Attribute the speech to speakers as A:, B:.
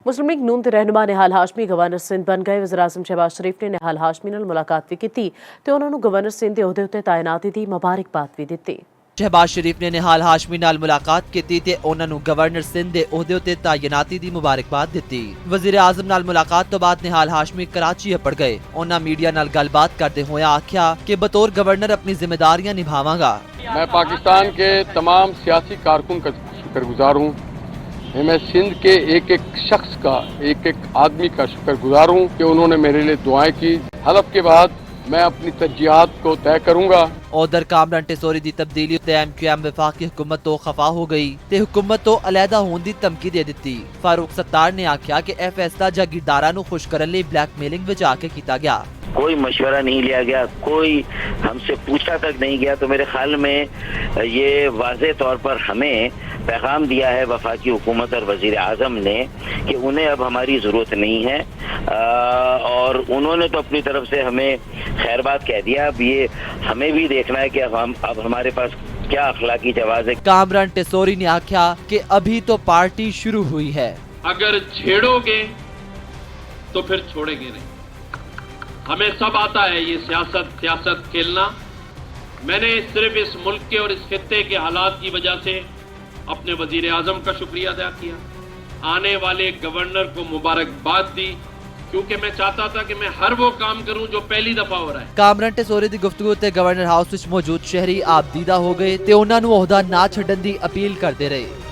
A: मुस्लिम league नून ਦੇ ਰਹਿਨੁਮਾ ਨਿਹਾਲ Hashmi governor Sindh ਬਣ ਗਏ। ਵਜ਼ੀਰ ਆਜ਼ਮ ਸ਼ਹਿਬਾਜ਼ ਸ਼ਰੀਫ ਨੇ ਨਿਹਾਲ ਹਾਸ਼ਮੀ ਨਾਲ ਮੁਲਾਕਾਤ ਵੀ ਕੀਤੀ ਤੇ ਉਹਨਾਂ ਨੂੰ ਗਵਰਨਰ ਸਿੰਧ ਦੇ ਅਹੁਦੇ ਉੱਤੇ ਤਾਇਨਾਤੀ ਦੀ ਮੁਬਾਰਕਬਾਦ ਵੀ ਦਿੱਤੀ।
B: शहबाज शरीफ ने निहाल हाशमी नाल मुलाकात की ते उन्हां नूं गवर्नर सिंध दे ओहदे उत्ते तायनाती दी मुबारकबाद दित्ती। वज़ीर आज़म नाल मुलाकात तो बाद निहाल हाशमी कराची अपड़ गए। उन्हां मीडिया नाल गलबात करदे होए आख्या कि बतौर गवर्नर अपनी जिम्मेदारियां निभावांगा।
C: मैं पाकिस्तान के तमाम सियासी कारकुन का शुक्रगुजार हूँ। मैं सिंध के एक एक शख्स का, एक एक आदमी का शुक्रगुजार हूँ कि उन्होंने मेरे लिए दुआएं की। हलफ के बाद मैं अपनी तरजीहात को तय करूंगा।
B: उधर कामरान टेसोरी दी तब्दीली ते MQM वफाकी हुकूमत तो खफा हो गई ते हुकूमत तो अलहदा होने दी धमकी दे दित्ती। फारूक सत्तार ने आख्या कि यह फैसला जागीरदारां नूं खुश करन लई ब्लैकमेलिंग विच आके कीता गया।
D: कोई मशवरा नहीं लिया गया, कोई हमसे पूछा तक नहीं गया। तो मेरे ख्याल में ये वाज़े तौर पर हमें पैगाम दिया है वफाकी हुकूमत और वज़ीर आज़म ने कि उन्हें अब हमारी ज़रूरत नहीं है। और उन्होंने तो अपनी तरफ से हमें खैरबाद कह दिया। अब ये हमें भी देखना है कि अब हमारे पास क्या अखलाकी जवाब है।
B: कामरान टेसोरी ने आख्या कि अभी तो पार्टी शुरू हुई है,
E: अगर छेड़ोगे तो फिर छोड़ेंगे नहीं। हमें सब आता है ये सियासत खेलना। मैंने सिर्फ इस मुल्क के और इस खित्ते के हालात की वजह से अपने वजीर आजम का शुक्रिया अदा किया, आने वाले गवर्नर को मुबारकबाद दी, क्योंकि मैं चाहता था कि मैं हर वो काम करूं जो पहली दफा हो रहा है।
B: कामरान टेसोरी दी गुफ्तगू ते गवर्नर हाउस विच मौजूद शहरी आपदीदा हो गए ते उन्हां नूं ओहदा ना छड्डण दी अपील करदे रहे।